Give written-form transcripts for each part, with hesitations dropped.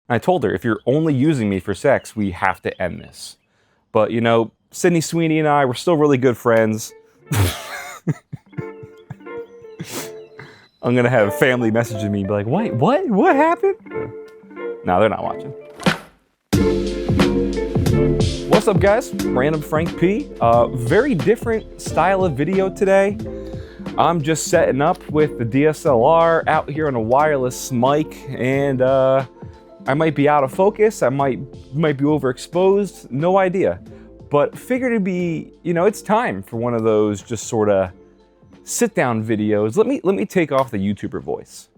I told her, if you're only using me for sex, we have to end this. But, you know, Sydney Sweeney and I, we're still really good friends. I'm going to have family messaging me and be like, wait, what? What happened? No, they're not watching. What's up, guys? Random Frank P. Very different style of video today. I'm just setting up with the DSLR out here on a wireless mic, and I might be out of focus. I might be overexposed. No idea. But figured it'd be, it's time for one of those just sort of sit-down videos. Let me take off the YouTuber voice.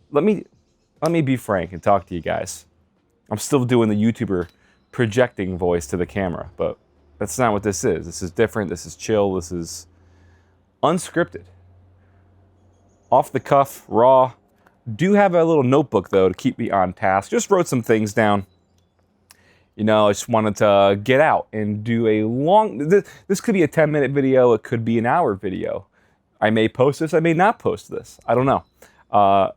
Let me be frank and talk to you guys. I'm still doing the YouTuber projecting voice to the camera, but that's not what this is. This is different. This is chill. This is unscripted. Off the cuff, raw. Do have a little notebook, though, to keep me on task. Just wrote some things down. I just wanted to get out and do a long... This could be a 10-minute video. It could be an hour video. I may post this. I may not post this. I don't know.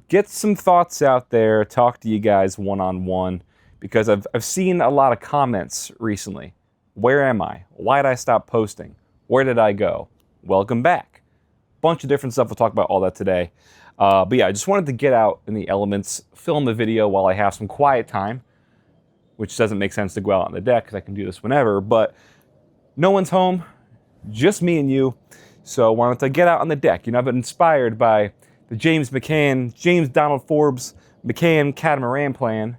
Get some thoughts out there. Talk to you guys one-on-one. Because I've seen a lot of comments recently. Where am I? Why did I stop posting? Where did I go? Welcome back. Bunch of different stuff. We'll talk about all that today. But yeah, I just wanted to get out in the elements, film a video while I have some quiet time, which doesn't make sense to go out on the deck because I can do this whenever, but no one's home, just me and you. So I wanted to get out on the deck. I've been inspired by the James Donald Forbes McCann Catamaran Plan,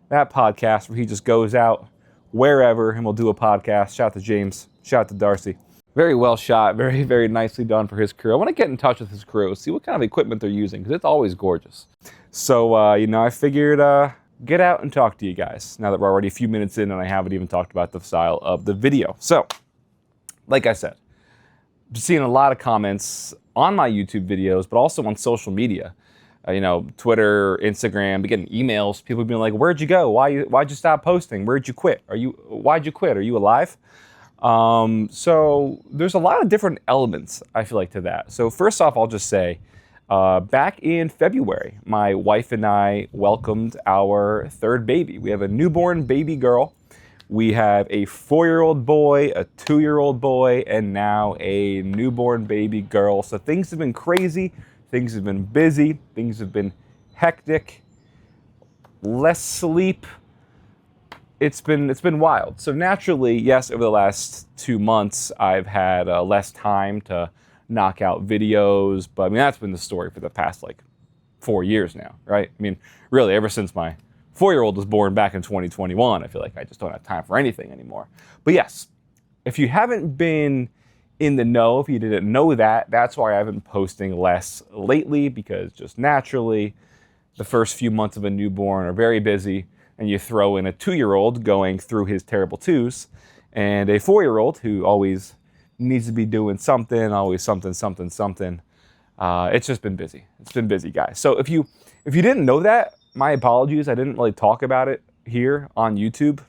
that podcast where he just goes out wherever and we'll do a podcast. Shout out to James, shout out to Darcy. Very well shot, very, very nicely done for his crew. I want to get in touch with his crew, see what kind of equipment they're using, because it's always gorgeous. So, I figured get out and talk to you guys, now that we're already a few minutes in and I haven't even talked about the style of the video. So, like I said, I'm seeing a lot of comments on my YouTube videos, but also on social media. Twitter, Instagram, getting emails, people being like, where'd you go? Why'd you stop posting? Why'd you quit? Why'd you quit? Are you alive? So there's a lot of different elements, I feel like, to that. So first off, I'll just say, back in February, my wife and I welcomed our third baby. We have a newborn baby girl. We have a 4-year-old boy, a 2-year-old boy, and now a newborn baby girl. So things have been crazy. Things have been busy. Things have been hectic. Less sleep. It's been wild. So naturally, yes, over the last 2 months, I've had less time to knock out videos. But that's been the story for the past 4 years now, right? Really, ever since my 4-year-old was born back in 2021, I feel like I just don't have time for anything anymore. But yes, if you haven't been in the know, if you didn't know that, that's why I've been posting less lately, because just naturally, the first few months of a newborn are very busy, and you throw in a 2-year-old going through his terrible twos, and a 4-year-old who always needs to be doing something, always something. It's just been busy. It's been busy, guys. So if you didn't know that, my apologies. I didn't really talk about it here on YouTube.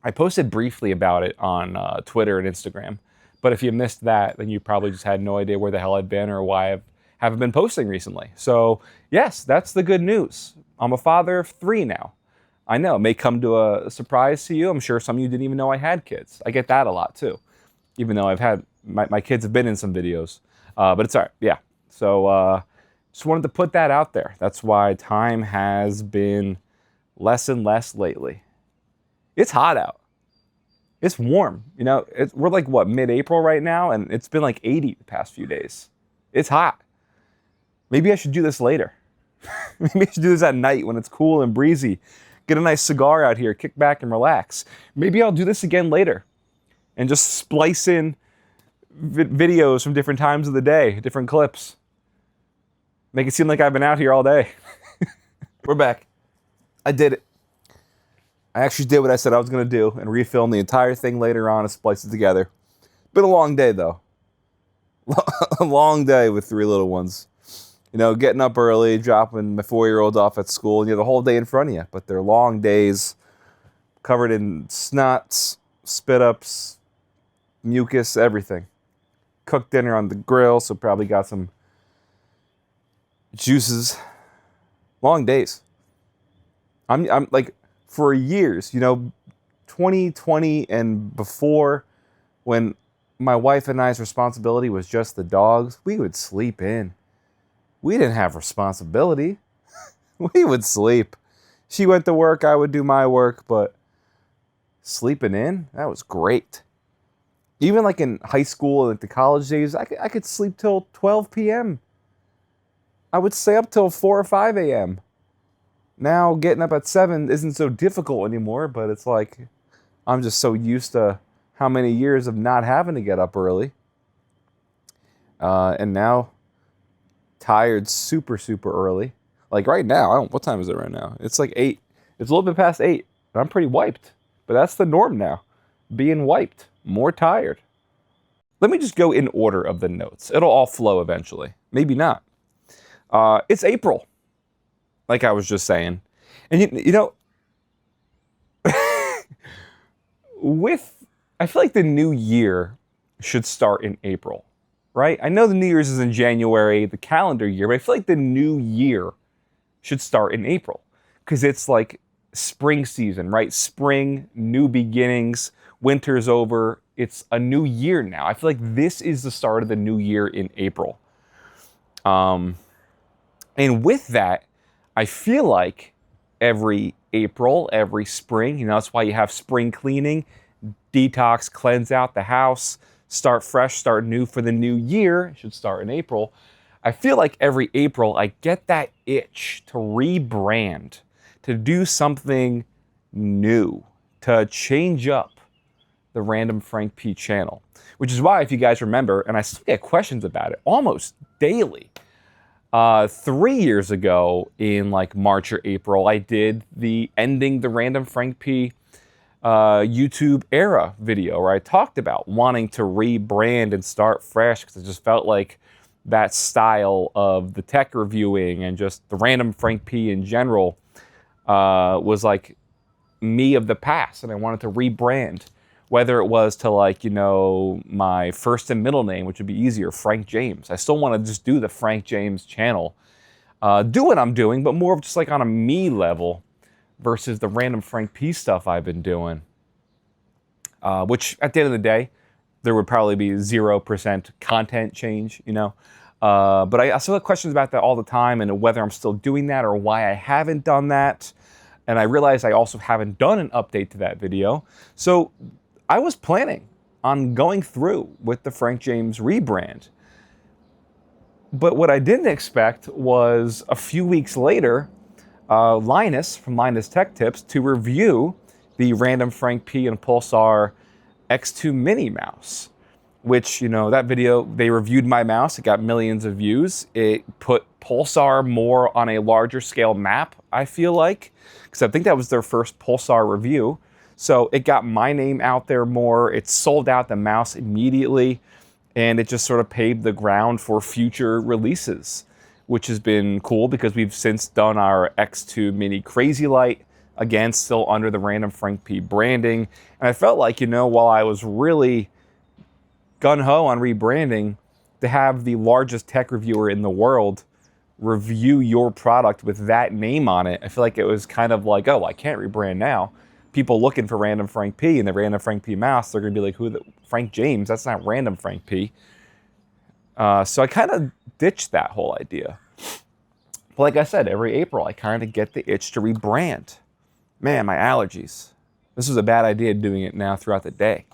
I posted briefly about it on Twitter and Instagram. But if you missed that, then you probably just had no idea where the hell I've been or why I haven't been posting recently. So yes, that's the good news. I'm a father of 3 now. I know, it may come to a surprise to you. I'm sure some of you didn't even know I had kids. I get that a lot too, even though I've had, my kids have been in some videos. But it's all right, yeah. So just wanted to put that out there. That's why time has been less and less lately. It's hot out. It's warm. We're mid-April right now, and it's been 80 the past few days. It's hot. Maybe I should do this later. Maybe I should do this at night when it's cool and breezy. Get a nice cigar out here, kick back and relax. Maybe I'll do this again later and just splice in videos from different times of the day, different clips. Make it seem like I've been out here all day. We're back. I did it. I actually did what I said I was going to do and refilm the entire thing later on and splice it together. Been a long day, though. A long day with 3 little ones. Getting up early, dropping my 4-year-old off at school, and you have the whole day in front of you. But they're long days, covered in snots, spit-ups, mucus, everything. Cooked dinner on the grill, so probably got some juices. Long days. I'm like, for years, 2020 and before, when my wife and I's responsibility was just the dogs, we would sleep in. We didn't have responsibility. We would sleep. She went to work, I would do my work, but sleeping in, that was great. Even like in high school and the college days, I could sleep till 12 p.m. I would stay up till 4 or 5 a.m. Now getting up at 7 isn't so difficult anymore, but it's like I'm just so used to how many years of not having to get up early. And now tired super, super early. Like right now, what time is it right now? It's like 8. It's a little bit past 8. And I'm pretty wiped. But that's the norm now. Being wiped. More tired. Let me just go in order of the notes. It'll all flow eventually. Maybe not. It's April. Like I was just saying. And I feel like the new year should start in April, right? I know the New Year's is in January, the calendar year, but I feel like the new year should start in April because it's like spring season, right? Spring, new beginnings, winter's over. It's a new year now. I feel like this is the start of the new year in April. And with that, I feel like every April, every spring, that's why you have spring cleaning, detox, cleanse out the house, start fresh, start new for the new year. It should start in April. I feel like every April I get that itch to rebrand, to do something new, to change up the Random Frank P channel, which is why, if you guys remember, and I still get questions about it almost daily. 3 years ago in like March or April, I did the Ending the Random Frank P YouTube era video where I talked about wanting to rebrand and start fresh because it just felt like that style of the tech reviewing and just the Random Frank P in general was like me of the past, and I wanted to rebrand. Whether it was to my first and middle name, which would be easier, Frank James. I still want to just do the Frank James channel. Do what I'm doing, but more of just like on a me level versus the Random Frank P stuff I've been doing. Which at the end of the day, there would probably be 0% content change, But I still have questions about that all the time and whether I'm still doing that or why I haven't done that. And I realized I also haven't done an update to that video. So I was planning on going through with the Frank James rebrand. But what I didn't expect was a few weeks later, Linus from Linus Tech Tips to review the Random Frank P and Pulsar X2 Mini mouse, which, that video, they reviewed my mouse. It got millions of views. It put Pulsar more on a larger scale map, I feel like, because I think that was their first Pulsar review. So it got my name out there more. It sold out the mouse immediately, and it just sort of paved the ground for future releases, which has been cool because we've since done our X2 Mini Crazy Light, again, still under the Random Frank P branding. And I felt like, while I was really gung-ho on rebranding, to have the largest tech reviewer in the world review your product with that name on it, I feel like it was kind of like, oh, I can't rebrand now. People looking for Random Frank P and the Random Frank P mouse, they're going to be like, Frank James? That's not Random Frank P. So I kind of ditched that whole idea. But like I said, every April, I kind of get the itch to rebrand. Man, my allergies. This was a bad idea doing it now throughout the day.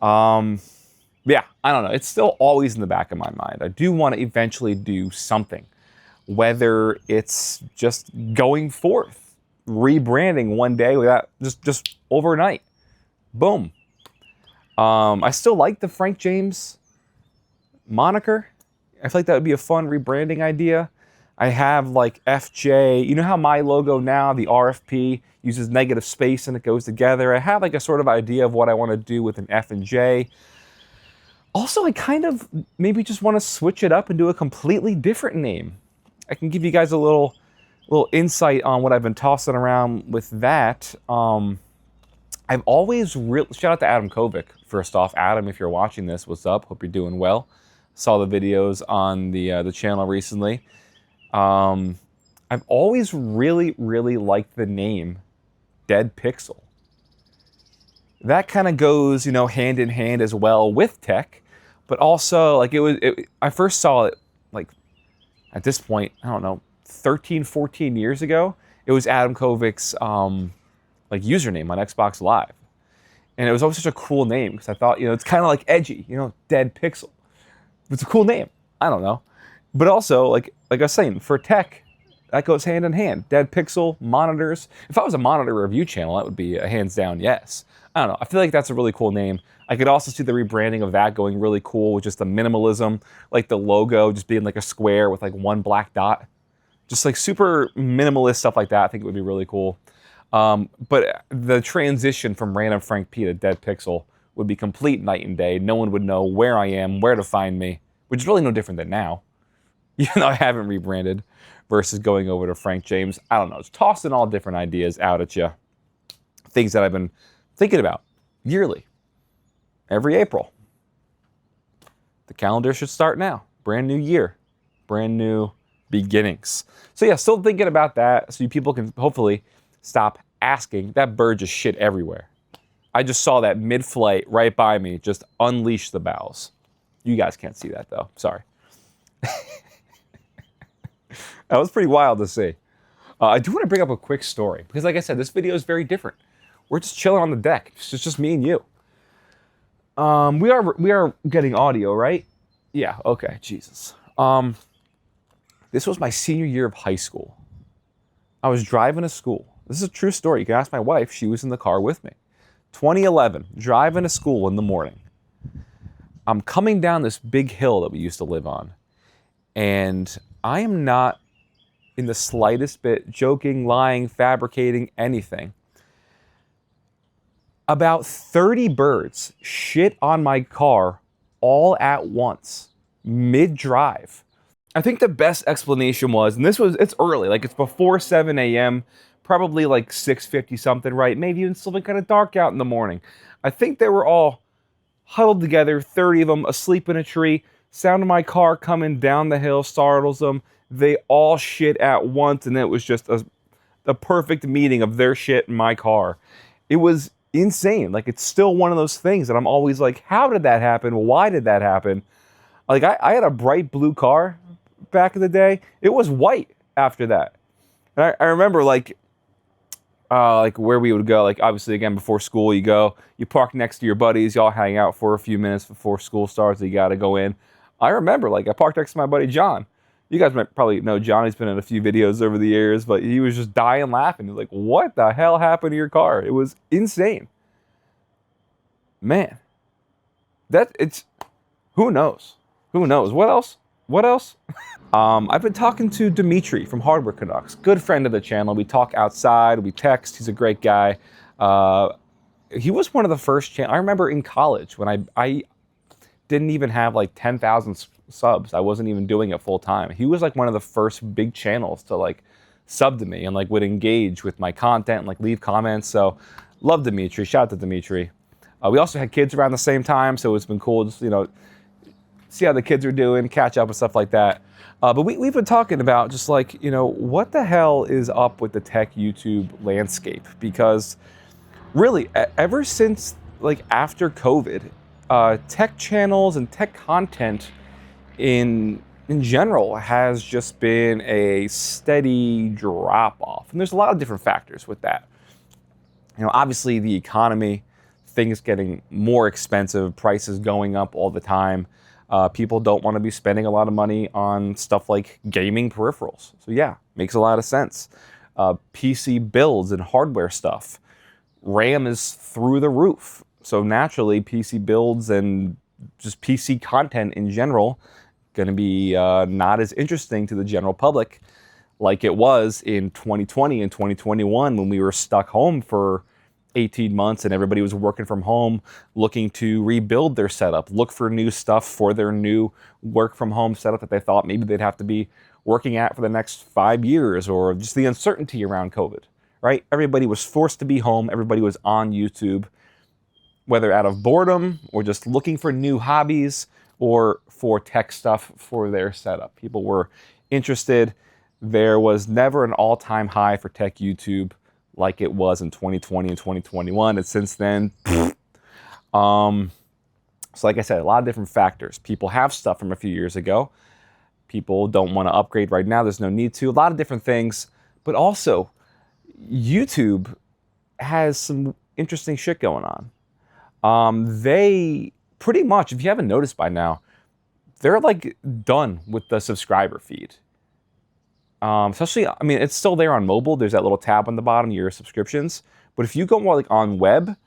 Yeah, I don't know. It's still always in the back of my mind. I do want to eventually do something, whether it's just going forth, rebranding one day without just overnight. Boom. I still like the Frank James moniker. I feel like that would be a fun rebranding idea. I have like FJ. You know how my logo now, the RFP, uses negative space and it goes together? I have like a sort of idea of what I want to do with an F and J. Also, I kind of maybe just want to switch it up and do a completely different name. I can give you guys a little insight on what I've been tossing around with that. I've always shout out to Adam Kovic, first off. Adam, if you're watching this, what's up? Hope you're doing well. Saw the videos on the channel recently. I've I've always really, really liked the name Dead Pixel. That kind of goes, hand in hand as well with tech, but also like I first saw it like at this point, I don't know, 13, 14 years ago. It was Adam Kovic's like username on Xbox Live. And it was always such a cool name because I thought, it's kind of like edgy, Dead Pixel. It's a cool name. I don't know. But also, like I was saying, for tech, that goes hand in hand. Dead Pixel, monitors. If I was a monitor review channel, that would be a hands down yes. I don't know. I feel like that's a really cool name. I could also see the rebranding of that going really cool with just the minimalism, like the logo just being like a square with like one black dot. Just like super minimalist stuff like that. I think it would be really cool. But the transition from Random Frank P to Dead Pixel would be complete night and day. No one would know where I am, where to find me, which is really no different than now. Even though I haven't rebranded versus going over to Frank James. I don't know. It's tossing all different ideas out at you. Things that I've been thinking about yearly, every April. The calendar should start now. Brand new year, brand new beginnings. So yeah, still thinking about that so you people can hopefully stop asking. That bird just shit everywhere. I just saw that mid-flight right by me, just unleash the bowels. You guys can't see that though, sorry. That was pretty wild to see. I do want to bring up a quick story because like I said, this video is very different. We're just chilling on the deck. It's just me and you. We are getting audio, right? Yeah, okay, Jesus. This was my senior year of high school. I was driving to school. This is a true story. You can ask my wife. She was in the car with me. 2011, driving to school in the morning. I'm coming down this big hill that we used to live on. And I am not in the slightest bit joking, lying, fabricating, anything. About 30 birds shit on my car all at once, mid-drive. I think the best explanation was, and it's early, like it's before 7 a.m., probably like 6:50 something, right? Maybe even still kind of dark out in the morning. I think they were all huddled together, 30 of them asleep in a tree. Sound of my car coming down the hill startles them. They all shit at once, and it was just a perfect meeting of their shit in my car. It was insane. Like, it's still one of those things that I'm always like, how did that happen? Why did that happen? Like, I had a bright blue car back in the day. It was white after that. And I remember, like where we would go, like, obviously, again, before school, you park next to your buddies, y'all hang out for a few minutes before school starts, you got to go in. I remember, like, I parked next to my buddy John. You guys might probably know John. He's been in a few videos over the years, but he was just dying laughing. He was like, what the hell happened to your car? It was insane. Man. Who knows? Who knows? What else? What else? I've been talking to Dimitri from Hardware Canucks, good friend of the channel. We talk outside, we text. He's a great guy. He was one of the first I remember in college when I didn't even have like 10,000 subs. I wasn't even doing it full time. He was like one of the first big channels to like sub to me and like would engage with my content and like leave comments. So love Dimitri. Shout out to Dimitri. We also had kids around the same time, so it's been cool just, see how the kids are doing, catch up and stuff like that. But we've been talking about just like, what the hell is up with the tech YouTube landscape? Because really, ever since like after COVID, tech channels and tech content in general has just been a steady drop off. And there's a lot of different factors with that. Obviously the economy, things getting more expensive, prices going up all the time. People don't want to be spending a lot of money on stuff like gaming peripherals. So yeah, makes a lot of sense. PC builds and hardware stuff. RAM is through the roof. So naturally, PC builds and just PC content in general going to be not as interesting to the general public like it was in 2020 and 2021 when we were stuck home for 18 months and everybody was working from home looking to rebuild their setup, look for new stuff for their new work from home setup that they thought maybe they'd have to be working at for the next 5 years, or just the uncertainty around COVID, right? Everybody was forced to be home. Everybody was on YouTube, whether out of boredom or just looking for new hobbies or for tech stuff for their setup. People were interested. There was never an all-time high for tech YouTube like it was in 2020 and 2021. And since then, so like I said, a lot of different factors. People have stuff from a few years ago. People don't want to upgrade right now. There's no need to. A lot of different things. But also, YouTube has some interesting shit going on. They pretty much, if you haven't noticed by now, they're like done with the subscriber feed. Especially, I mean, it's still there on mobile. There's that little tab on the bottom, your subscriptions. But if you go more like on web,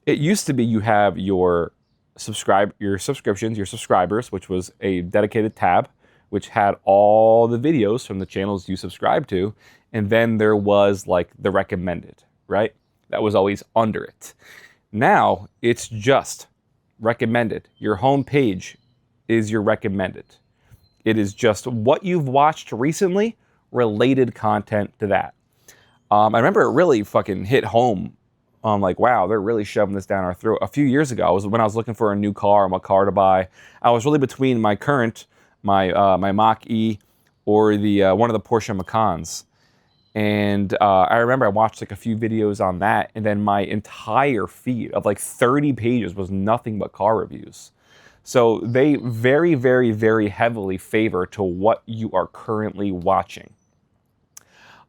it used to be you have your subscriptions, your subscribers, which was a dedicated tab, which had all the videos from the channels you subscribe to. And then there was like the recommended, right? That was always under it. Now it's just recommended. Your home page is your recommended. It is just what you've watched recently, related content to that. I remember it really fucking hit home. Like, wow, they're really shoving this down our throat. A few years ago, when I was looking for a new car and what car to buy, I was really between my current, my Mach-E, or the one of the Porsche Macans. And I remember I watched like a few videos on that, and then my entire feed of like 30 pages was nothing but car reviews. So they very, very, very heavily favor to what you are currently watching.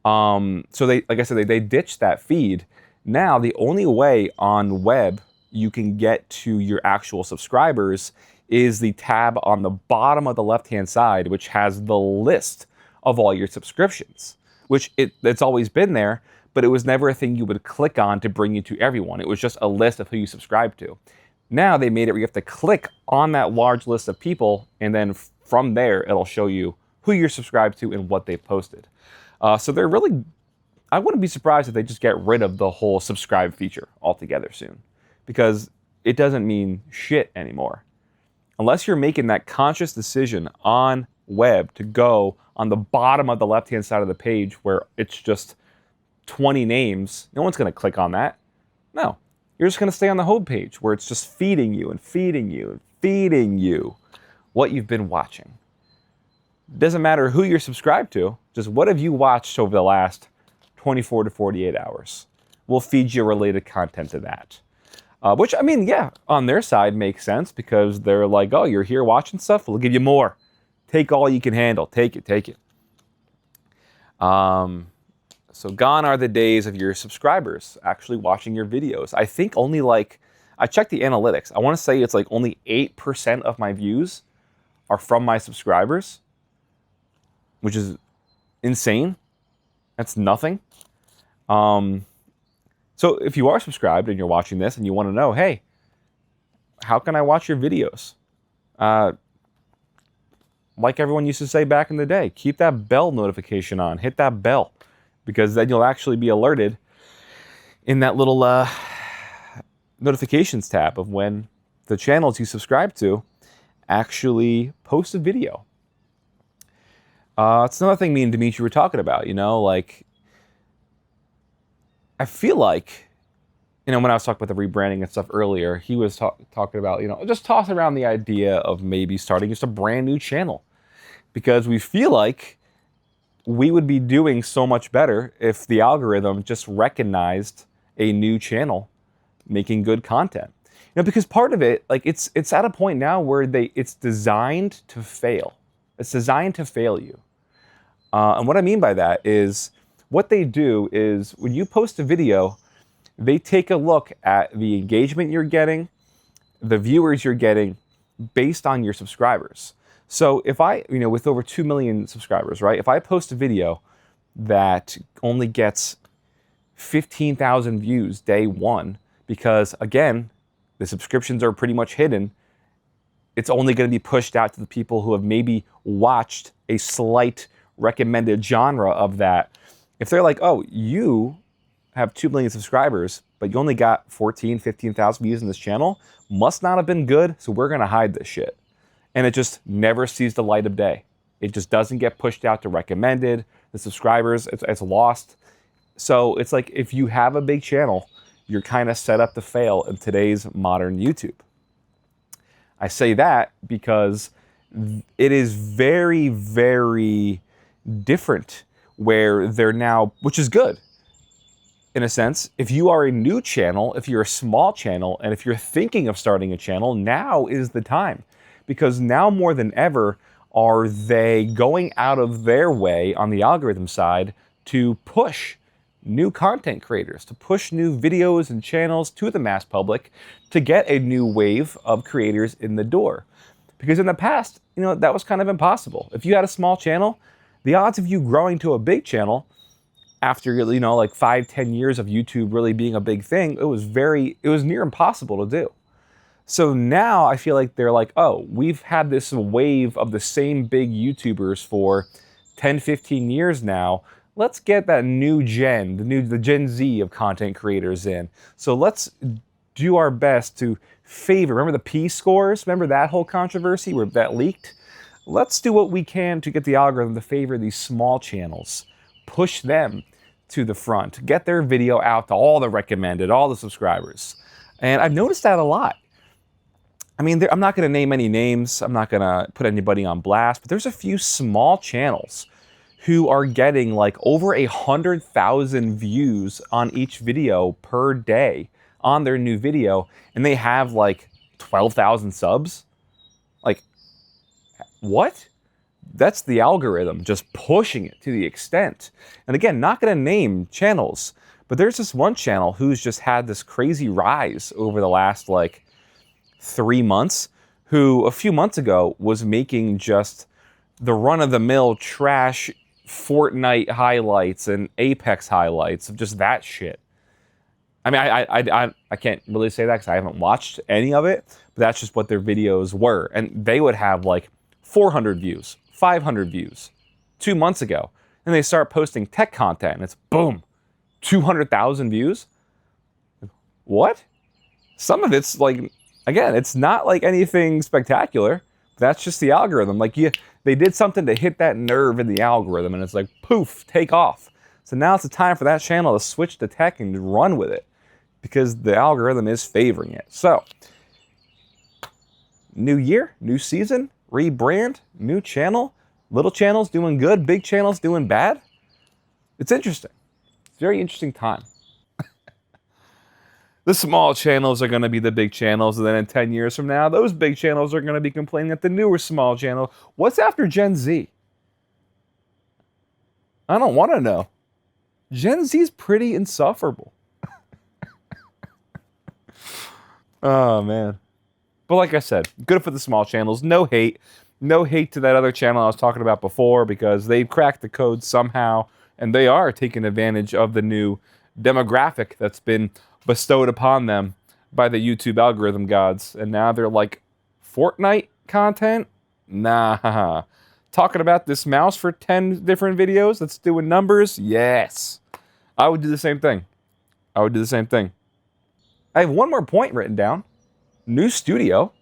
So they, like I said, they ditched that feed. Now the only way on web you can get to your actual subscribers is the tab on the bottom of the left-hand side, which has the list of all your subscriptions, which it's always been there, but it was never a thing you would click on to bring you to everyone. It was just a list of who you subscribe to. Now they made it where you have to click on that large list of people, and then from there, it'll show you who you're subscribed to and what they've posted. So they're really, I wouldn't be surprised if they just get rid of the whole subscribe feature altogether soon, because it doesn't mean shit anymore. Unless you're making that conscious decision on web to go on the bottom of the left-hand side of the page where it's just 20 names, no one's going to click on that. No, you're just going to stay on the home page where it's just feeding you and feeding you and feeding you what you've been watching. Doesn't matter who you're subscribed to, just what have you watched over the last 24 to 48 hours. We'll feed you related content to that. Which, I mean, yeah, on their side makes sense because they're like, oh, you're here watching stuff? We'll give you more. Take all you can handle. Take it, take it. So gone are the days of your subscribers actually watching your videos. I think only like, I checked the analytics. I want to say it's like only 8% of my views are from my subscribers, which is insane. That's nothing. So if you are subscribed and you're watching this and you want to know, hey, how can I watch your videos? Like everyone used to say back in the day, keep that bell notification on. Hit that bell, because then you'll actually be alerted in that little notifications tab of when the channels you subscribe to actually post a video. It's another thing me and Dimitri were talking about, you know, like, I feel like, you know, when I was talking about the rebranding and stuff earlier, he was talking about, you know, just tossing around the idea of maybe starting just a brand new channel, because we feel like we would be doing so much better if the algorithm just recognized a new channel making good content. You know, because part of it, like, it's at a point now where it's designed to fail. It's designed to fail you. And what I mean by that is, what they do is when you post a video, they take a look at the engagement you're getting, the viewers you're getting based on your subscribers. So if I, you know, with over 2 million subscribers, right? If I post a video that only gets 15,000 views day one, because again, the subscriptions are pretty much hidden, it's only going to be pushed out to the people who have maybe watched a slight recommended genre of that. If they're like, oh, you have 2 million subscribers, but you only got 14, 15,000 views in this channel, must not have been good, so we're going to hide this shit. And it just never sees the light of day. It just doesn't get pushed out to recommended. The subscribers, it's lost. So it's like, if you have a big channel, you're kind of set up to fail in today's modern YouTube. I say that because it is very, very different where they're now, which is good in a sense. If you are a new channel, if you're a small channel, and if you're thinking of starting a channel, now is the time. Because now more than ever, are they going out of their way on the algorithm side to push new content creators, to push new videos and channels to the mass public, to get a new wave of creators in the door. Because in the past, that was kind of impossible. If you had a small channel, the odds of you growing to a big channel after, like 5-10 years of YouTube really being a big thing, it was near impossible to do. So now I feel like they're like, oh, we've had this wave of the same big YouTubers for 10, 15 years now. Let's get that new gen, the Gen Z of content creators in. So let's do our best to favor. Remember the P scores? Remember that whole controversy where that leaked? Let's do what we can to get the algorithm to favor these small channels. Push them to the front. Get their video out to all the recommended, all the subscribers. And I've noticed that a lot. I mean, I'm not going to name any names. I'm not going to put anybody on blast, but there's a few small channels who are getting like over 100,000 views on each video per day on their new video, and they have like 12,000 subs. Like, what? That's the algorithm just pushing it to the extent. And again, not going to name channels, but there's this one channel who's just had this crazy rise over the last like 3 months, who a few months ago was making just the run-of-the-mill trash Fortnite highlights and Apex highlights of just that shit. I mean, I can't really say that because I haven't watched any of it, but that's just what their videos were. And they would have like 400 views, 500 views 2 months ago. And they start posting tech content and it's boom, 200,000 views. What? Some of it's like, again, it's not like anything spectacular. That's just the algorithm. Like, they did something to hit that nerve in the algorithm, and it's like, poof, take off. So now it's the time for that channel to switch to tech and run with it, because the algorithm is favoring it. So, new year, new season, rebrand, new channel, little channels doing good, big channels doing bad. It's interesting. It's a very interesting time. The small channels are going to be the big channels, and then in 10 years from now, those big channels are going to be complaining at the newer small channel. What's after Gen Z? I don't want to know. Gen Z is pretty insufferable. Oh, man. But like I said, good for the small channels. No hate. No hate to that other channel I was talking about before, because they've cracked the code somehow, and they are taking advantage of the new demographic that's been bestowed upon them by the YouTube algorithm gods. And now they're like, Fortnite content? Nah. Talking about this mouse for 10 different videos that's doing numbers? Yes. I would do the same thing. I have one more point written down. New studio?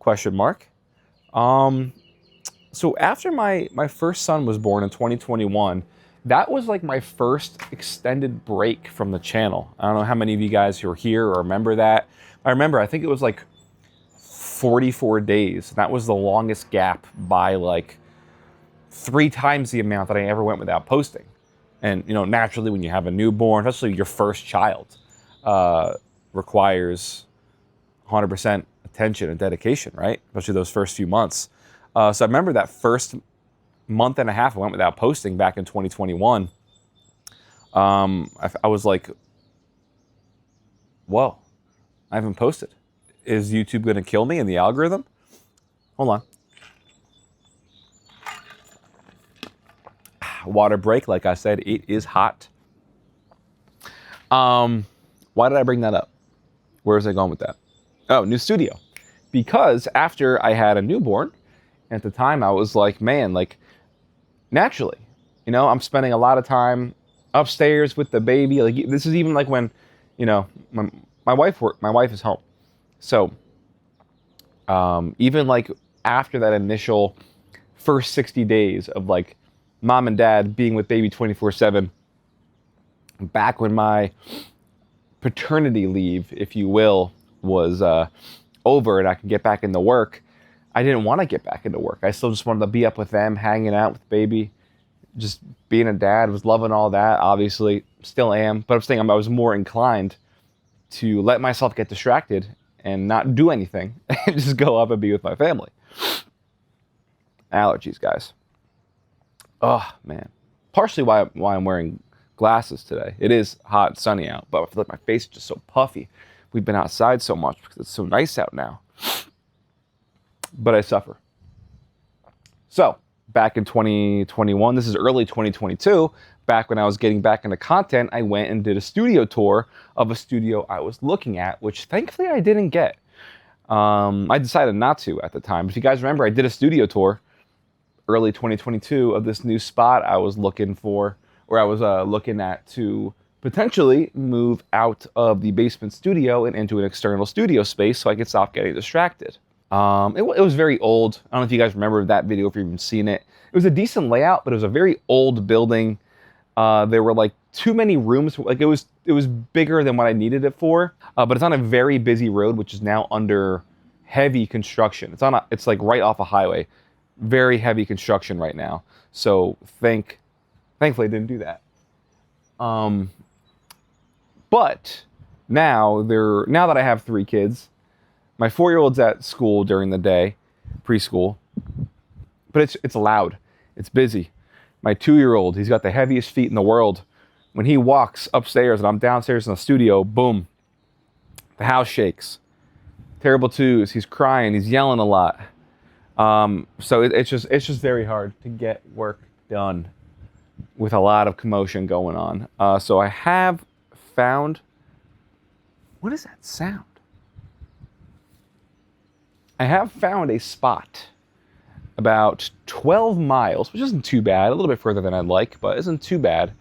Question mark. So after my first son was born in 2021, that was like my first extended break from the channel. I don't know how many of you guys who are here or remember that. I think it was like 44 days. That was the longest gap by like 3 times the amount that I ever went without posting. And, naturally when you have a newborn, especially your first child, requires 100% attention and dedication, right? Especially those first few months. So I remember that first month and a half I went without posting back in 2021. I was like, whoa, I haven't posted. Is YouTube going to kill me in the algorithm? Hold on. Water break, like I said, it is hot. Why did I bring that up? Where was I going with that? Oh, new studio. Because after I had a newborn, at the time I was like, man, like, naturally, I'm spending a lot of time upstairs with the baby. Like, this is even like when, my wife is home. So, even like after that initial first 60 days of like mom and dad being with baby 24/7, back when my paternity leave, if you will, was over and I could get back into work, I didn't want to get back into work. I still just wanted to be up with them, hanging out with the baby, just being a dad, was loving all that, obviously, still am. But I'm saying I was more inclined to let myself get distracted and not do anything and just go up and be with my family. Allergies, guys. Oh, man. Partially why I'm wearing glasses today. It is hot and sunny out, but I feel like my face is just so puffy. We've been outside so much because it's so nice out now. But I suffer. So, back in 2021, this is early 2022, back when I was getting back into content, I went and did a studio tour of a studio I was looking at, which thankfully I didn't get. I decided not to at the time. If you guys remember, I did a studio tour early 2022 of this new spot I was looking for, or I was looking at to potentially move out of the basement studio and into an external studio space so I could stop getting distracted. It was very old. I don't know if you guys remember that video, if you've even seen it. It was a decent layout, but it was a very old building. There were like too many rooms. Like it was bigger than what I needed it for. But it's on a very busy road, which is now under heavy construction. It's like right off a highway. Very heavy construction right now. So thankfully I didn't do that. But now that I have 3 kids, my 4-year-old's at school during the day, preschool, but it's loud. It's busy. My 2-year-old, he's got the heaviest feet in the world. When he walks upstairs and I'm downstairs in the studio, boom, the house shakes. Terrible twos. He's crying. He's yelling a lot. So it's just very hard to get work done with a lot of commotion going on. So I have found. What is that sound? I have found a spot about 12 miles, which isn't too bad, a little bit further than I'd like, but isn't too bad.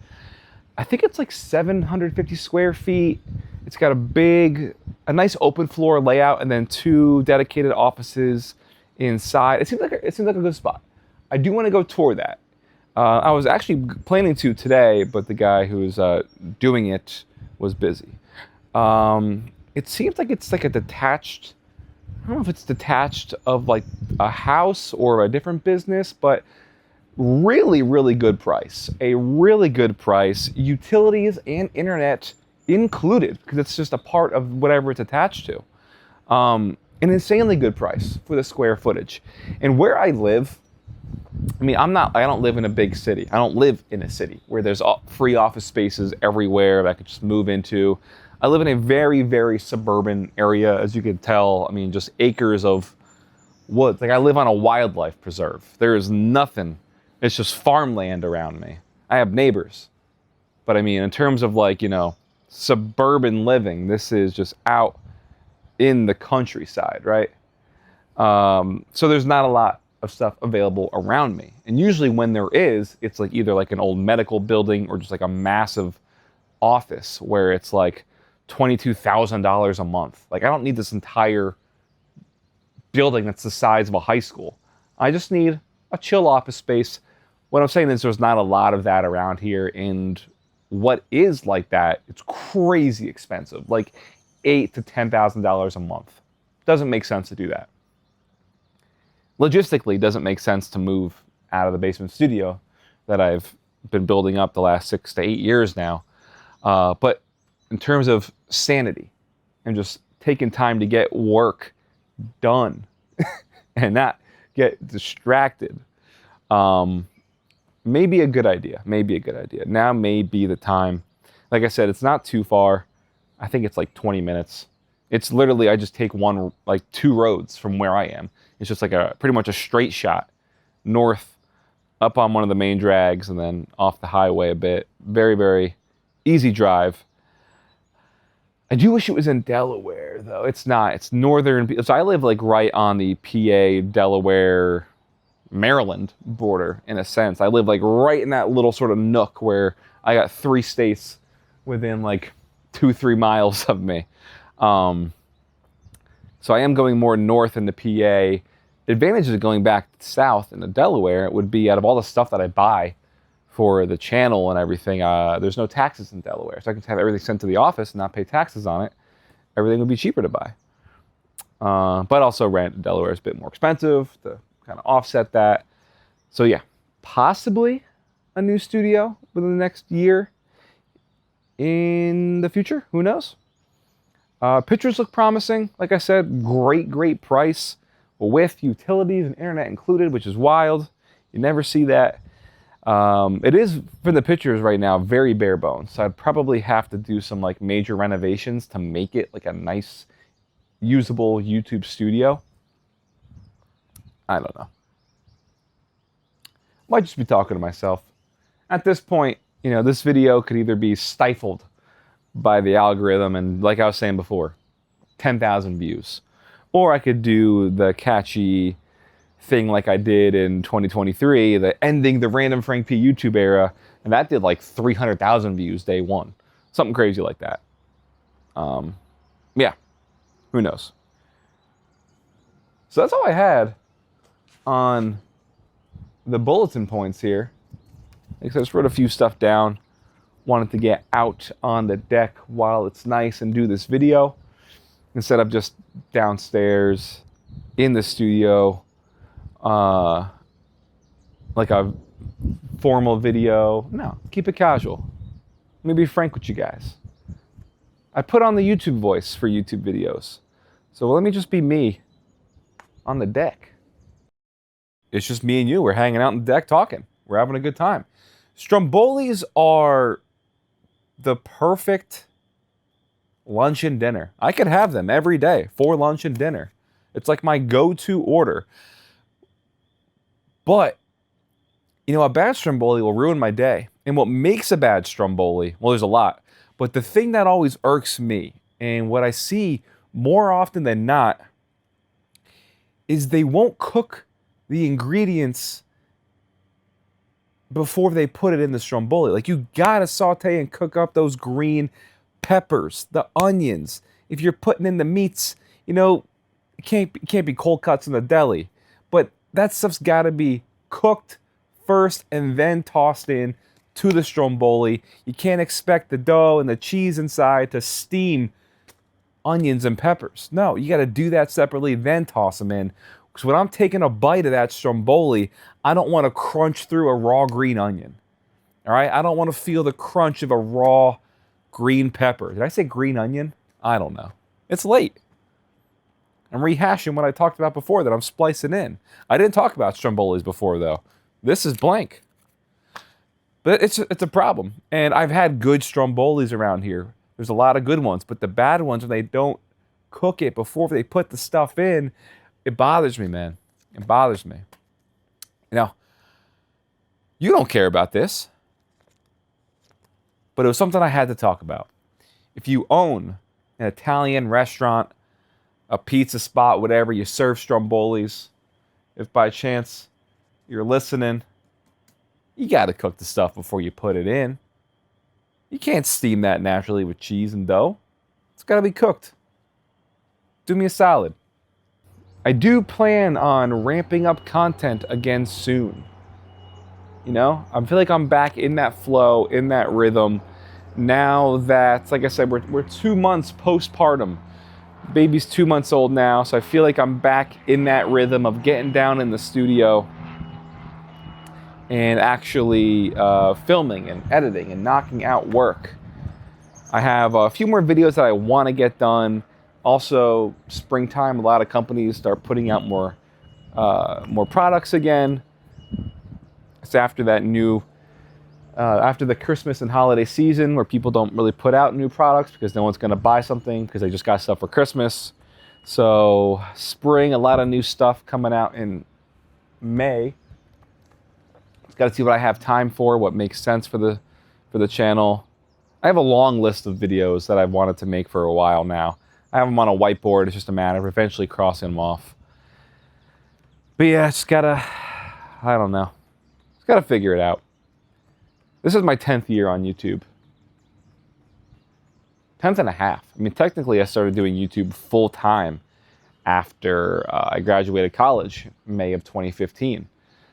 I think it's like 750 square feet. It's got a nice open floor layout and then 2 dedicated offices inside. It seems like a good spot. I do want to go tour that. I was actually planning to today, but the guy who's doing it was busy. It seems like it's like a detached, I don't know if it's detached of like a house or a different business, but really, really good price. A really good price. Utilities and internet included, because it's just a part of whatever it's attached to. An insanely good price for the square footage. And where I live, I mean, I don't live in a big city. I don't live in a city where there's free office spaces everywhere that I could just move into. I live in a very, very suburban area, as you can tell. I mean, just acres of woods. Like I live on a wildlife preserve. There is nothing. It's just farmland around me. I have neighbors. But I mean, in terms of like, suburban living, this is just out in the countryside, right? So there's not a lot of stuff available around me. And usually when there is, it's like either like an old medical building or just like a massive office where it's like $22,000 a month. Like I don't need this entire building that's the size of a high school. I just need a chill office space. What I'm saying is there's not a lot of that around here, and what is like that, it's crazy expensive. Like $8,000 to $10,000 a month. Doesn't make sense to do that. Logistically, it doesn't make sense to move out of the basement studio that I've been building up the last 6 to 8 years now. But in terms of sanity and just taking time to get work done and not get distracted, may be a good idea. Now may be the time. Like I said, it's not too far. I think it's like 20 minutes. It's literally, I just take 2 roads from where I am. It's just like pretty much a straight shot north up on one of the main drags and then off the highway a bit. Very, very easy drive. I do wish it was in Delaware, though. It's not. It's northern. So I live like right on the PA, Delaware, Maryland border, in a sense. I live like right in that little sort of nook where I got 3 states within like 2-3 miles of me. So I am going more north into PA. The advantages of going back south into Delaware would be out of all the stuff that I buy for the channel and everything, there's no taxes in Delaware. So I can have everything sent to the office and not pay taxes on it. Everything would be cheaper to buy. But also rent in Delaware is a bit more expensive to kind of offset that. So yeah, possibly a new studio within the next year in the future. Who knows? Pictures look promising. Like I said, great price with utilities and internet included, which is wild. You never see that. It is, for the pictures right now, very bare bones. So I'd probably have to do some like major renovations to make it like a nice, usable YouTube studio. I don't know. Might just be talking to myself. At this point, you know, this video could either be stifled by the algorithm and, like I was saying before, 10,000 views. Or I could do the catchy thing like I did in 2023, the ending the Random Frank P YouTube era, and that did like 300,000 views day one. Something crazy like that. Yeah, who knows? So that's all I had on the bulletin points here. I just wrote a few stuff down. Wanted to get out on the deck while it's nice and do this video instead of just downstairs in the studio, like a formal video. No, keep it casual. Let me be frank with you guys. I put on the YouTube voice for YouTube videos. So let me just be me on the deck. It's just me and you. We're hanging out on the deck talking. We're having a good time. Strombolis are the perfect lunch and dinner. I could have them every day for lunch and dinner. It's like my go-to order. But, you know, a bad Stromboli will ruin my day. And what makes a bad Stromboli, well, there's a lot. But the thing that always irks me, and what I see more often than not, is they won't cook the ingredients before they put it in the Stromboli. Like, you gotta saute and cook up those green peppers, the onions. If you're putting in the meats, you know, it can't be cold cuts in the deli. But that stuff's gotta be cooked first and then tossed in to the Stromboli. You can't expect the dough and the cheese inside to steam onions and peppers. No, you gotta do that separately, then toss them in. Because when I'm taking a bite of that Stromboli, I don't want to crunch through a raw green onion. All right? I don't want to feel the crunch of a raw green pepper. Did I say green onion? I don't know. It's late. I'm rehashing what I talked about before that I'm splicing in. I didn't talk about Strombolis before, though. This is blank. But it's a problem. And I've had good Strombolis around here. There's a lot of good ones. But the bad ones, when they don't cook it before they put the stuff in, it bothers me, man. It bothers me. Now, you don't care about this, but it was something I had to talk about. If you own an Italian restaurant, a pizza spot, whatever, you serve Strombolis, if by chance you're listening, you got to cook the stuff before you put it in. You can't steam that naturally with cheese and dough. It's got to be cooked. Do me a solid. I do plan on ramping up content again soon. You know, I feel like I'm back in that flow, in that rhythm. Now that, like I said, we're 2 months postpartum. Baby's 2 months old now, so I feel like I'm back in that rhythm of getting down in the studio and actually filming and editing and knocking out work. I have a few more videos that I want to get done. Also, springtime, a lot of companies start putting out more products again. It's after that after the Christmas and holiday season where people don't really put out new products because no one's going to buy something because they just got stuff for Christmas. So spring, a lot of new stuff coming out in May. Got to see what I have time for, what makes sense for the channel. I have a long list of videos that I've wanted to make for a while now. I have them on a whiteboard. It's just a matter of eventually crossing them off. But yeah, it's gotta, I don't know. Just gotta figure it out. This is my 10th year on YouTube. 10th and a half. I mean, technically I started doing YouTube full time after I graduated college, May of 2015.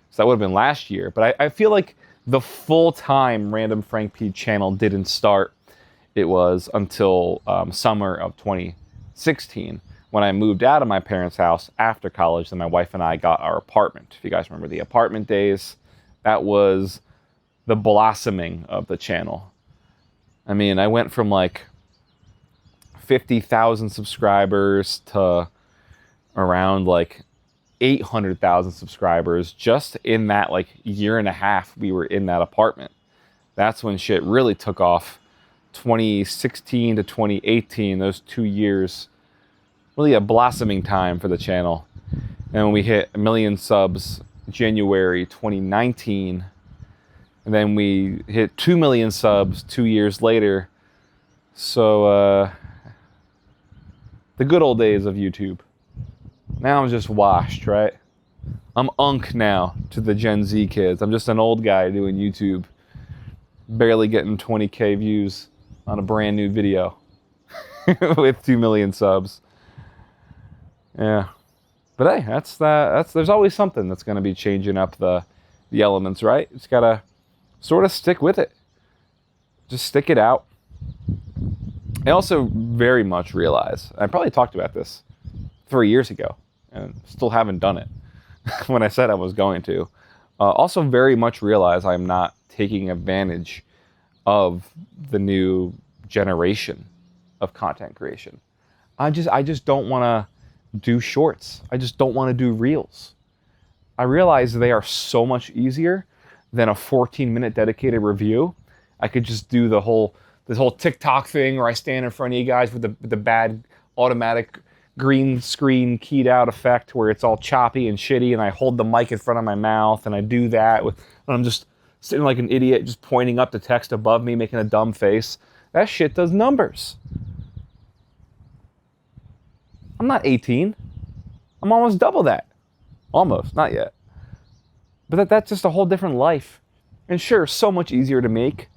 So that would have been last year. But I feel like the full-time Random Frank P channel didn't start. It was until summer of 2016 when I moved out of my parents' house after college. Then my wife and I got our apartment. If you guys remember the apartment days, that was the blossoming of the channel. I mean, I went from like 50,000 subscribers to around like 800,000 subscribers just in that like year and a half we were in that apartment. That's when shit really took off. 2016 to 2018, those 2 years, really a blossoming time for the channel. And when we hit 1 million subs January 2019, and then we hit 2 million subs 2 years later. So the good old days of YouTube. Now I'm just washed, right? I'm unk now to the Gen Z kids. I'm just an old guy doing YouTube, barely getting 20K views on a brand new video with 2 million subs. Yeah. But hey, there's always something that's going to be changing up the elements, right? It's got to sort of stick with it. Just stick it out. I also very much realize, I probably talked about this 3 years ago and still haven't done it when I said I was going to. Also very much realize I'm not taking advantage of the new generation of content creation. I just don't want to do shorts. I just don't want to do reels. I realize they are so much easier than a 14-minute dedicated review. I could just do this whole TikTok thing where I stand in front of you guys with the bad automatic green screen keyed out effect where it's all choppy and shitty, and I hold the mic in front of my mouth and I do that and I'm just sitting like an idiot, just pointing up the text above me, making a dumb face. That shit does numbers. I'm not 18. I'm almost double that. Almost, not yet. But that's just a whole different life. And sure, so much easier to make.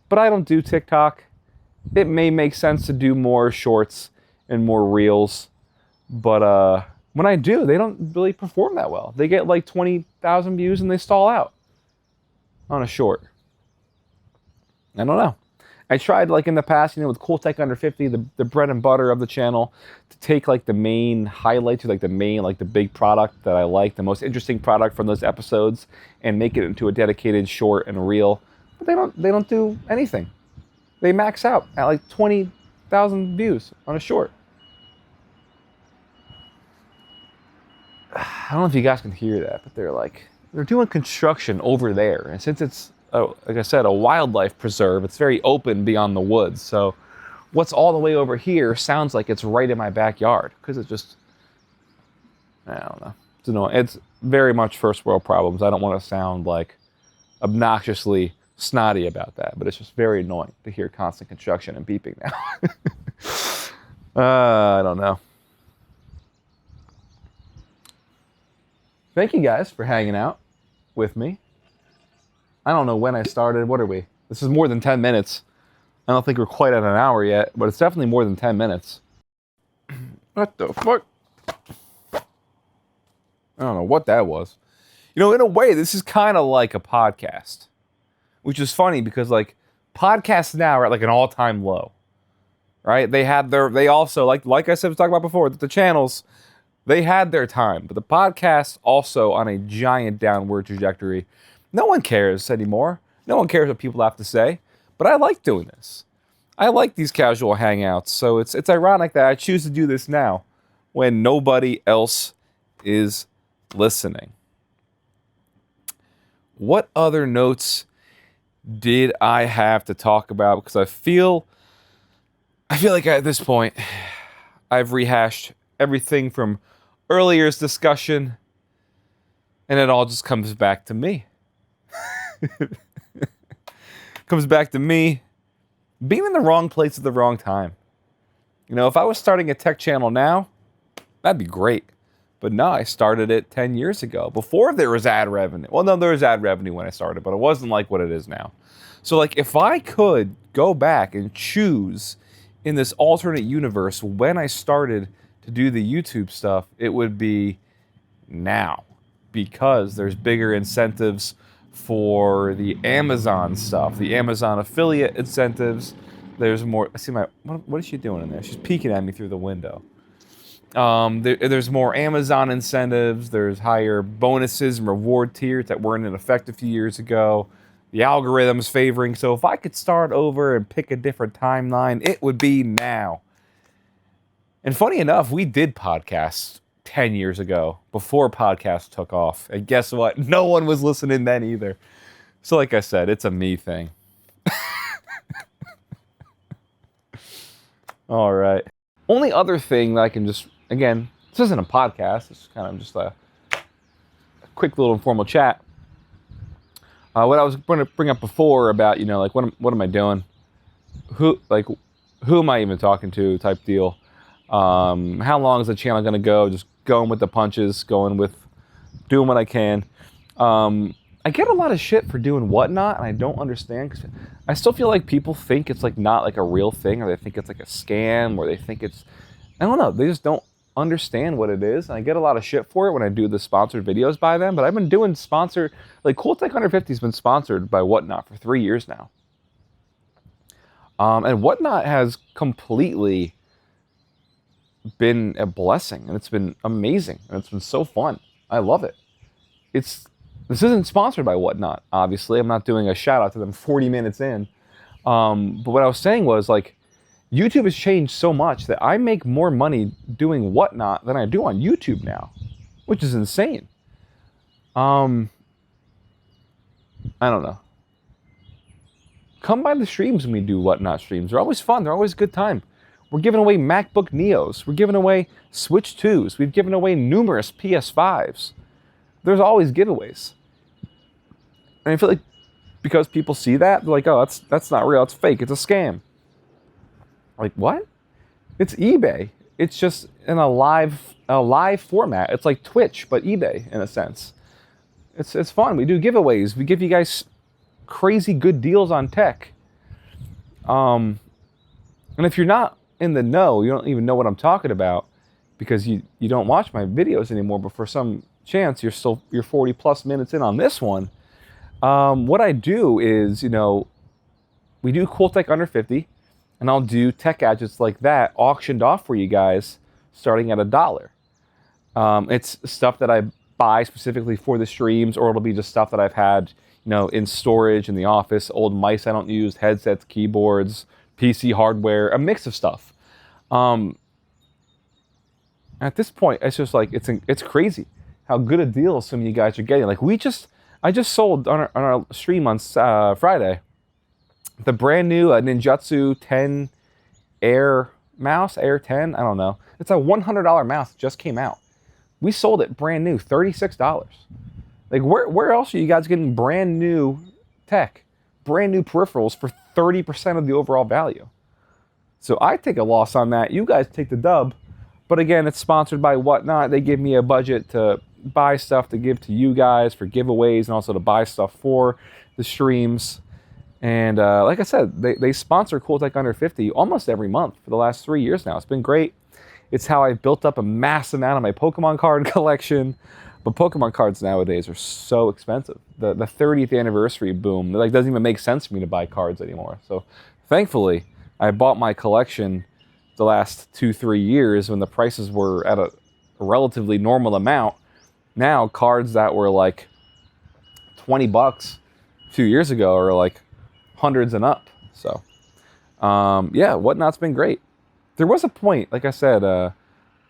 But I don't do TikTok. It may make sense to do more shorts and more reels. But when I do, they don't really perform that well. They get like 20,000 views and they stall out on a short. I don't know. I tried like in the past, with Cool Tech Under 50, the bread and butter of the channel, to take like the main highlights, like the big product that I like, the most interesting product from those episodes, and make it into a dedicated short and reel. But they don't do anything. They max out at like 20,000 views on a short. I don't know if you guys can hear that, but they're doing construction over there, and since it's like I said, a wildlife preserve, it's very open beyond the woods. So what's all the way over here sounds like it's right in my backyard, because it's just, I don't know. It's very much first world problems. I don't want to sound like obnoxiously snotty about that, but it's just very annoying to hear constant construction and beeping now. I don't know. Thank you guys for hanging out with me. I don't know when I started. What are we? This is more than 10 minutes. I don't think we're quite at an hour yet, but it's definitely more than 10 minutes. What the fuck? I don't know what that was. In a way, this is kind of like a podcast, which is funny because like podcasts now are at like an all-time low, right? They also, like I said, we talked about before, the channels, they had their time, but the podcasts also on a giant downward trajectory. No one cares anymore. No one cares what people have to say. But I like doing this. I like these casual hangouts. So it's ironic that I choose to do this now when nobody else is listening. What other notes did I have to talk about? Because I feel like at this point I've rehashed everything from earlier's discussion, and it all just comes back to me. Comes back to me being in the wrong place at the wrong time. If I was starting a tech channel now, that'd be great. But no, I started it 10 years ago, before there was ad revenue. Well, no, there was ad revenue when I started, but it wasn't like what it is now. So like if I could go back and choose in this alternate universe when I started to do the YouTube stuff, it would be now, because there's bigger incentives for the Amazon stuff, the Amazon affiliate incentives. There's more. I see what is she doing in there? She's peeking at me through the window. There's more Amazon incentives. There's higher bonuses and reward tiers that weren't in effect a few years ago. the algorithm's favoring. So if I could start over and pick a different timeline, it would be now. And funny enough, we did podcasts 10 years ago, before podcasts took off. And guess what? No one was listening then either. So like I said, it's a me thing. All right. Only other thing that I can just, again, this isn't a podcast. It's kind of just a quick little informal chat. What I was going to bring up before about, like, what am I doing? Who am I even talking to type deal? How long is the channel going to go? Just going with the punches, doing what I can. I get a lot of shit for doing whatnot, and I don't understand, because I still feel like people think it's like not like a real thing, or they think it's like a scam, or they think it's, I don't know, they just don't understand what it is. And I get a lot of shit for it when I do the sponsored videos by them, but I've been doing sponsored, like Cool Tech Under 50 has been sponsored by Whatnot for 3 years now. And Whatnot has completely been a blessing, and it's been amazing, and it's been so fun. I love it. This isn't sponsored by Whatnot, obviously. I'm not doing a shout out to them 40 minutes in. But what I was saying was, like, YouTube has changed so much that I make more money doing Whatnot than I do on YouTube now, which is insane. I don't know. Come by the streams when we do Whatnot streams. They're always fun. They're always a good time. We're giving away MacBook Neos. We're giving away Switch 2s. We've given away numerous PS5s. There's always giveaways. And I feel like because people see that, they're like, oh, that's not real. It's fake. It's a scam. Like, what? It's eBay. It's just in a live format. It's like Twitch, but eBay in a sense. It's fun. We do giveaways. We give you guys crazy good deals on tech. And if you're not in the know, you don't even know what I'm talking about, because you don't watch my videos anymore, but for some chance you're 40 plus minutes in on this one. What I do is, we do Cool Tech Under 50, and I'll do tech gadgets like that auctioned off for you guys starting at $1. It's stuff that I buy specifically for the streams, or it'll be just stuff that I've had, in storage in the office, old mice I don't use, headsets, keyboards, PC hardware, a mix of stuff. At this point, it's just like, it's crazy how good a deal some of you guys are getting. Like, I just sold on our stream on Friday the brand new Ninjutsu 10 Air mouse, Air 10, I don't know. It's a $100 mouse that just came out. We sold it brand new, $36. Like, where else are you guys getting brand new tech, brand new peripherals for 30% of the overall value? So I take a loss on that. You guys take the dub. But again, it's sponsored by Whatnot. They give me a budget to buy stuff to give to you guys for giveaways, and also to buy stuff for the streams. And like I said, they sponsor Cool Tech Under 50 almost every month for the last 3 years now. It's been great. It's how I built up a mass amount of my Pokemon card collection. But Pokemon cards nowadays are so expensive. The 30th anniversary boom, it doesn't even make sense for me to buy cards anymore. So thankfully, I bought my collection the last 2-3 years when the prices were at a relatively normal amount. Now cards that were like $20 2 years ago are like hundreds and up. So yeah, Whatnot's been great. There was a point, like I said,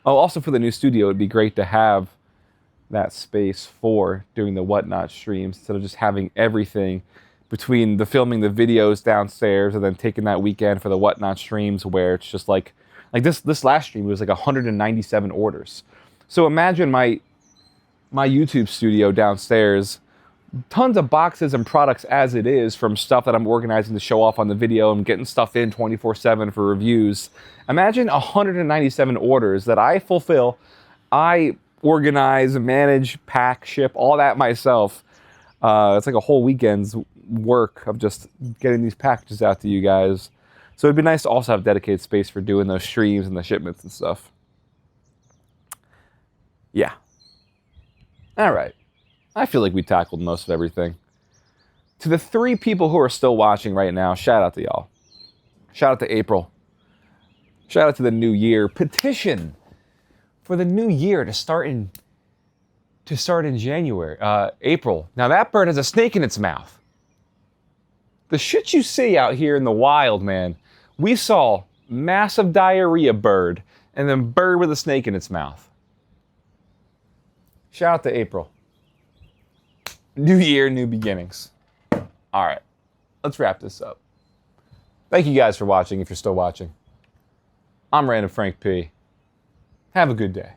also for the new studio, it'd be great to have that space for doing the Whatnot streams, instead of just having everything between the filming the videos downstairs and then taking that weekend for the Whatnot streams, where it's just like this last stream was like 197 orders. So imagine my YouTube studio downstairs, tons of boxes and products as it is, from stuff that I'm organizing to show off on the video and getting stuff in 24/7 for reviews. Imagine 197 orders that I fulfill. I organize, manage, pack, ship, all that myself. It's like a whole weekend's work of just getting these packages out to you guys. So it'd be nice to also have dedicated space for doing those streams and the shipments and stuff. Yeah. All right. I feel like we tackled most of everything. To the 3 people who are still watching right now, shout out to y'all. Shout out to April. Shout out to the new year. Petition for the new year to start in January. April. Now that bird has a snake in its mouth. The shit you see out here in the wild, man. We saw massive diarrhea bird and then bird with a snake in its mouth. Shout out to April. New year, new beginnings. All right, let's wrap this up. Thank you guys for watching if you're still watching. I'm Random Frank P. Have a good day.